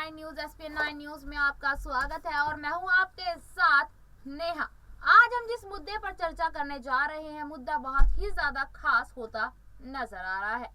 Nine news SPN9 news में आपका स्वागत है और मैं हूं आपके साथ नेहा। आज हम जिस मुद्दे पर चर्चा करने जा रहे हैं, मुद्दा बहुत ही ज्यादा खास होता नजर आ रहा है।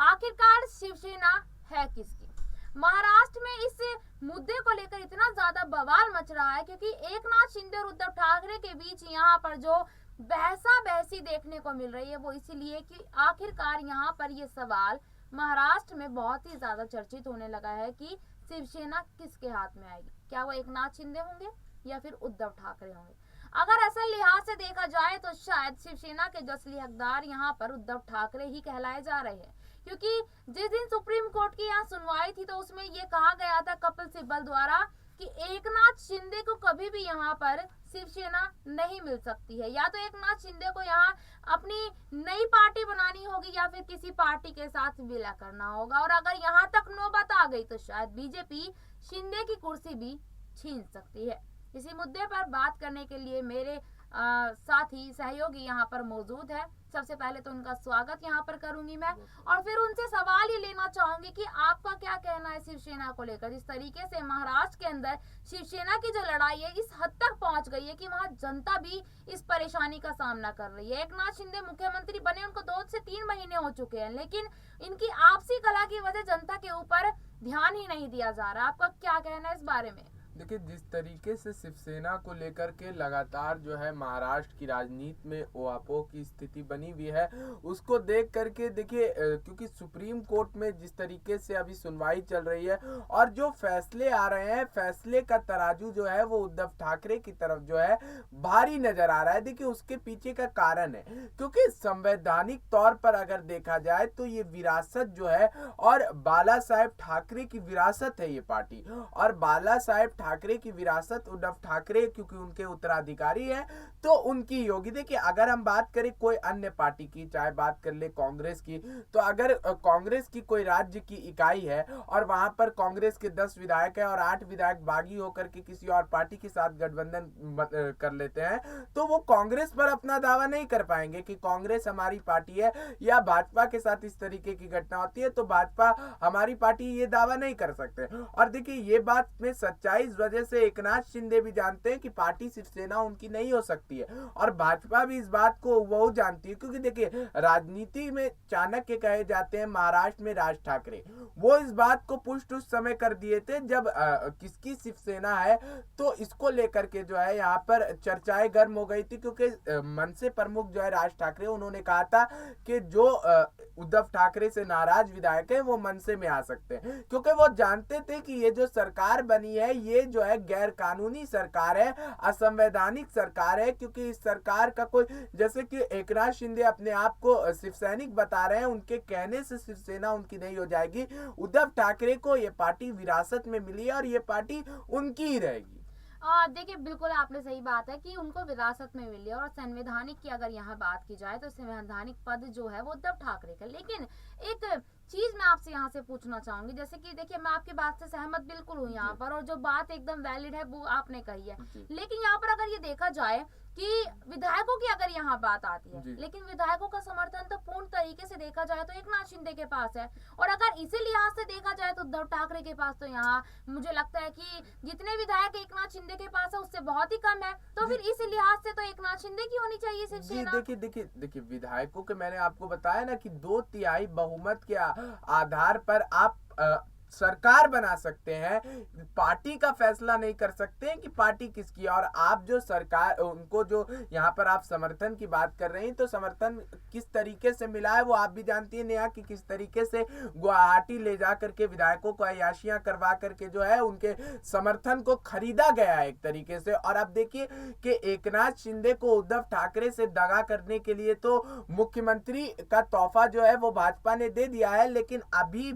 आखिरकार शिवसेना है किसकी? महाराष्ट्र में इस मुद्दे को लेकर इतना ज्यादा बवाल मच रहा है क्योंकि एकनाथ शिंदे और उद्धव ठाकरे के बीच यहाँ पर जो बहसा बहसी देखने को मिल रही है वो इसीलिए कि आखिरकार यहाँ पर ये सवाल महाराष्ट्र में बहुत ही ज्यादा चर्चित होने लगा है कि शिवसेना किसके हाथ में आएगी। क्या वो एकनाथ शिंदे होंगे या फिर उद्धव ठाकरे होंगे? अगर असल लिहाज से देखा जाए तो शायद शिवसेना के जो असली हकदार यहाँ पर उद्धव ठाकरे ही कहलाए जा रहे हैं, क्योंकि जिस दिन सुप्रीम कोर्ट की यहाँ सुनवाई थी तो उसमें ये कहा गया था कपिल सिब्बल द्वारा कि एकनाथ शिंदे को कभी भी यहाँ पर शिवसेना नहीं मिल सकती है। या तो एकनाथ शिंदे को यहाँ अपनी नई पार्टी बनानी होगी या फिर किसी पार्टी के साथ विलय करना होगा, और अगर यहाँ तक नौबत आ गई तो शायद बीजेपी शिंदे की कुर्सी भी छीन सकती है। इसी मुद्दे पर बात करने के लिए मेरे साथी सहयोगी यहाँ पर मौजूद है। सबसे पहले तो उनका स्वागत यहाँ पर करूंगी मैं, और फिर उनसे सवाल ये लेना चाहूंगी कि आपका क्या कहना है शिवसेना को लेकर। जिस तरीके से महाराष्ट्र के अंदर शिवसेना की जो लड़ाई है इस हद तक पहुंच गई है कि वहां जनता भी इस परेशानी का सामना कर रही है। एकनाथ शिंदे मुख्यमंत्री बने, उनको 2 से 3 महीने हो चुके हैं, लेकिन इनकी आपसी कला की वजह जनता के ऊपर ध्यान ही नहीं दिया जा रहा। आपका क्या कहना है इस बारे में? देखिए, जिस तरीके से शिवसेना को लेकर के लगातार जो है महाराष्ट्र की राजनीति में ओहापोह की स्थिति बनी हुई है, उसको देख करके देखिए, क्योंकि सुप्रीम कोर्ट में जिस तरीके से अभी सुनवाई चल रही है और जो फैसले आ रहे हैं, फैसले का तराजू जो है वो उद्धव ठाकरे की तरफ जो है भारी नजर आ रहा है। देखिए, उसके पीछे का कारण है क्योंकि संवैधानिक तौर पर अगर देखा जाए तो ये विरासत जो है और बाला साहेब ठाकरे की विरासत है ये पार्टी, और बाला साहेब ठाकरे की विरासत उद्धव ठाकरे क्योंकि उनके उत्तराधिकारी है तो उनकी योगी। देखिए, अगर हम बात करें कोई अन्य पार्टी की, चाहे बात कर ले कांग्रेस की, तो अगर कांग्रेस की कोई राज्य की इकाई है और वहां पर कांग्रेस के 10 विधायक है और 8 विधायक बागी होकर के किसी और पार्टी के साथ गठबंधन कर लेते हैं, तो वो कांग्रेस पर अपना दावा नहीं कर पाएंगे कि कांग्रेस हमारी पार्टी है, या भाजपा के साथ इस तरीके की घटना होती है तो भाजपा हमारी पार्टी, ये दावा नहीं कर सकते। और देखिए, ये बात में सच्चाई इस वजह से एकनाथ शिंदे भी जानते हैं कि पार्टी शिवसेना उनकी नहीं हो सकती है, और भाजपा भी इस बात को वो जानती है, क्योंकि देखिए राजनीति में चाणक्य कहे जाते हैं महाराष्ट्र में राज ठाकरे, वो इस बात को पुष्ट उस समय कर दिए थे जब किसकी शिवसेना है तो इसको लेकर के जो है यहाँ पर चर्चाएं गर्म हो गई थी, क्योंकि मनसे प्रमुख जो है राज ठाकरे, उन्होंने कहा था कि जो उद्धव ठाकरे से नाराज विधायक है वो मनसे में आ सकते हैं, क्योंकि वो जानते थे कि ये जो सरकार बनी है ये जो है गैर कानूनी सरकार है, असंवैधानिक सरकार है। क्योंकि इस सरकार का कोई, जैसे कि एकनाथ शिंदे अपने आप को शिवसैनिक बता रहे हैं, उनके कहने से शिवसेना उनकी नहीं हो जाएगी। उद्धव ठाकरे को ये पार्टी विरासत में मिली है और ये पार्टी उनकी ही रहेगी। देखिए, बिल्कुल आपने सही बात है कि उनको विरासत में मिली, और संवैधानिक की अगर यहाँ बात की जाए तो संवैधानिक पद जो है वो उद्धव ठाकरे का। लेकिन एक चीज मैं आपसे यहाँ से पूछना चाहूंगी, जैसे कि देखिए मैं आपकी बात से सहमत बिल्कुल हूँ यहाँ पर, और जो बात एकदम वैलिड है वो आपने कही है, लेकिन यहाँ पर अगर ये देखा जाए कि विधायकों की अगर यहाँ बात आती है, लेकिन विधायकों का समर्थन तो पूर्ण तरीके से देखा जाए तो एकनाथ शिंदे के पास है, और अगर इसी लिहाज से देखा जाए तो उद्धव ठाकरे के पास तो यहाँ मुझे लगता है कि जितने विधायक एकनाथ शिंदे के पास है उससे बहुत ही कम है। तो फिर इस लिहाज से तो एकनाथ शिंदे की होनी चाहिए शिवसेना। देखिए विधायकों के, मैंने आपको बताया ना कि 2/3 बहुमत के आधार पर आप सरकार बना सकते हैं, पार्टी का फैसला नहीं कर सकते हैं कि पार्टी किसकी है। और आप जो सरकार, उनको जो यहाँ पर आप समर्थन की बात कर रहे हैं, तो समर्थन किस तरीके से मिला है वो आप भी जानती है नेहा, कि किस तरीके से गुवाहाटी ले जा करके विधायकों को अय्याशियां करवा करके जो है उनके समर्थन को खरीदा गया है एक तरीके से। और अब देखिए कि एकनाथ शिंदे को उद्धव ठाकरे से दगा करने के लिए तो मुख्यमंत्री का तोहफा जो है वो भाजपा ने दे दिया है, लेकिन अभी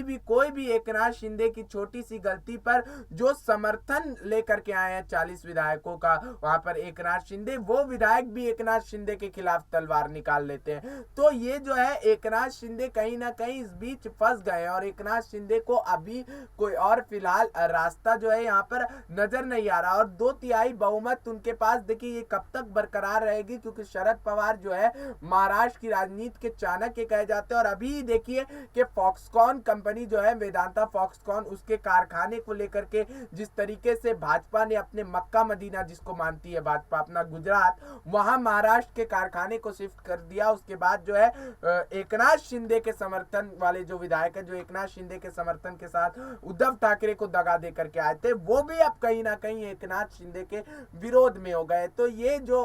भी कोई भी एकनाथ शिंदे की छोटी सी गलती पर जो समर्थन लेकर के आए हैं 40 विधायकों का, वहां पर एकनाथ शिंदे, वो विधायक भी एकनाथ शिंदे के खिलाफ तलवार निकाल लेते हैं। तो ये जो है एकनाथ शिंदे कहीं ना कहीं इस बीच फंस गए हैं, और एकनाथ शिंदे को अभी कोई और फिलहाल रास्ता जो है यहाँ पर नजर नहीं आ रहा। और 2/3 बहुमत उनके पास, देखिए ये कब तक बरकरार रहेगी, क्योंकि शरद पवार जो है महाराष्ट्र की राजनीति के चाणक्य कहे जाते हैं। और अभी देखिए कि फॉक्सकॉन कंपनी जो जो है वेदांता फॉक्सकॉन उसके कारखाने को लेकर के जिस तरीके से भाजपा ने अपने मक्का मदीना जिसको मानती है भाजपा अपना गुजरात, वहां महाराष्ट्र के कारखाने को शिफ्ट कर दिया। उसके बाद जो है एकनाथ शिंदे के समर्थन वाले जो विधायक है, जो एकनाथ शिंदे के समर्थन के साथ उद्धव ठाकरे को दगा दे करके आए थे, वो भी अब कहीं ना कहीं एकनाथ शिंदे के विरोध में हो गए। तो ये जो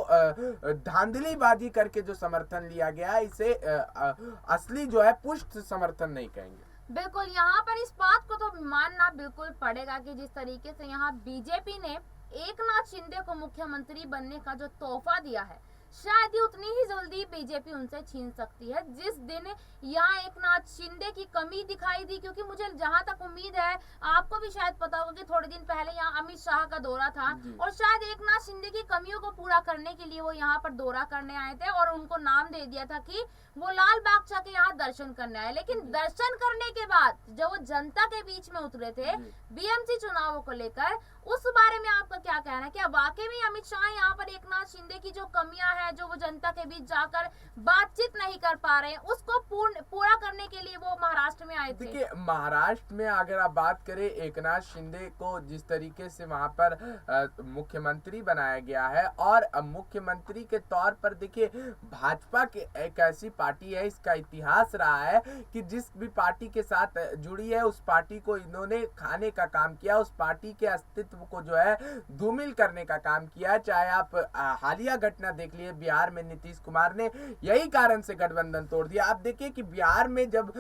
धांधलीबाजी करके जो समर्थन लिया गया, इसे असली जो है पुष्ट समर्थन नहीं कहेंगे। बिल्कुल, यहाँ पर इस बात को तो मानना बिल्कुल पड़ेगा कि जिस तरीके से यहाँ बीजेपी ने एकनाथ शिंदे को मुख्यमंत्री बनने का जो तोहफा दिया है, शायद ही उतनी ही जल्दी बीजेपी उनसे छीन सकती है। जिस दिन यहाँ एकनाथ शिंदे की कमी दिखाई दी, क्योंकि मुझे जहां तक उम्मीद है, आपको भी शायद पता होगा कि थोड़े दिन पहले यहाँ अमित शाह का दौरा था और शायद एकनाथ शिंदे की कमियों को पूरा करने के लिए वो यहाँ पर दौरा करने आए थे और उनको नाम दे दिया था कि वो लाल बाग जाके यहाँ दर्शन करने आए। लेकिन दर्शन करने के बाद जब वो जनता के बीच में उतरे थे बीएमसी चुनावों को लेकर, उस बारे में आपका क्या कहना है? क्या वाकई में अमित शाह यहाँ पर एकनाथ शिंदे की जो कमियां हैं, जो वो जनता के बीच जाकर बातचीत नहीं कर पा रहे हैं, उसको पूरा करने के लिए वो महाराष्ट्र में आए थे? देखिए, महाराष्ट्र में अगर आप बात करें, एकनाथ शिंदे को जिस तरीके से वहां पर मुख्यमंत्री बनाया गया है, और मुख्यमंत्री के तौर पर देखिए भाजपा की एक ऐसी पार्टी है, इसका इतिहास रहा है कि जिस भी पार्टी के साथ जुड़ी है उस पार्टी को इन्होंने खाने का काम किया, उस पार्टी के अस्तित्व को जो है धूमिल करने का काम किया। चाहे आप हालिया घटना देख लिए, बिहार में नीतीश कुमार ने यही कारण से गठबंधन तोड़ दिया। आप देखिए कि बिहार में जब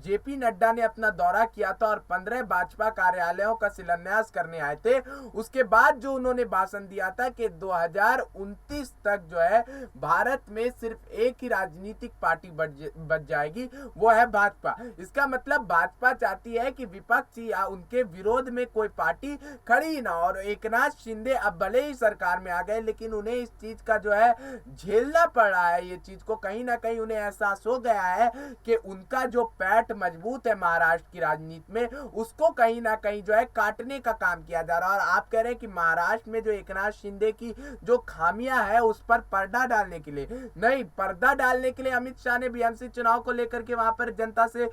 जेपी नड्डा ने अपना दौरा किया था और 15 भाजपा कार्यालयों का शिलान्यास करने आए थे, उसके बाद जो उन्होंने भाषण दिया था कि 2029 तक जो है भारत में सिर्फ एक ही राजनीतिक पार्टी बच जाएगी, वो है भाजपा। इसका मतलब भाजपा चाहती है कि विपक्षी या उनके विरोध में कोई पार्टी खड़ी ना। और एकनाथ शिंदे अब भले ही सरकार में आ गए, लेकिन उन्हें इस चीज का जो है झेलना पड़ रहा है। ये चीज को कहीं ना कहीं उन्हें एहसास हो गया है कि उनका जो पैठ मजबूत है महाराष्ट्र की राजनीति में, उसको कहीं ना कहीं जो है काटने का काम किया जा रहा है। और आप कह रहे हैं कि महाराष्ट्र में जो एकनाथ शिंदे की जो खामियां है उस पर पर्दा डालने के लिए नहीं, पर्दा डालने के लिए अमित शाह ने बीएमसी चुनाव को लेकर के वहां पर जनता से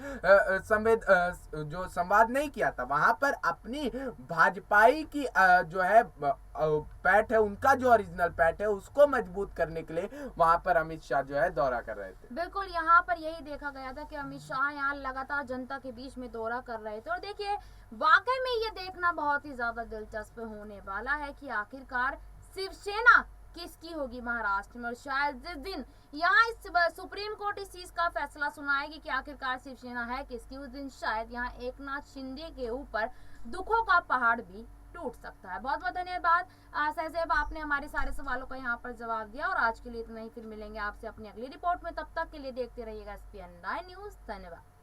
जो संवाद नहीं किया था, वहां पर अपनी भाजपाई की जो है पैठ है, उनका जो ओरिजिनल पैठ है उसको मजबूत करने के लिए वहां पर अमित शाह जो है दौरा कर रहे थे। बिल्कुल, यहाँ पर यही देखा गया था कि अमित शाह यहाँ लगातार जनता के बीच में दौरा कर रहे थे। और देखिए, वाकई में ये देखना बहुत ही ज्यादा दिलचस्प होने वाला है कि आखिरकार शिवसेना किसकी होगी महाराष्ट्र में। और शायद जिस दिन यहाँ इस सुप्रीम कोर्ट इस चीज का फैसला सुनाएगी कि आखिरकार शिवसेना है किसकी, उस दिन शायद यहाँ एकनाथ शिंदे के ऊपर दुखों का पहाड़ भी टूट सकता है। बहुत बहुत धन्यवाद सहजेब, आपने हमारे सारे सवालों का यहाँ पर जवाब दिया। और आज के लिए इतना ही, फिर मिलेंगे आपसे अपनी अगली रिपोर्ट में। तब तक के लिए देखते रहिएगा SPN9 न्यूज। धन्यवाद।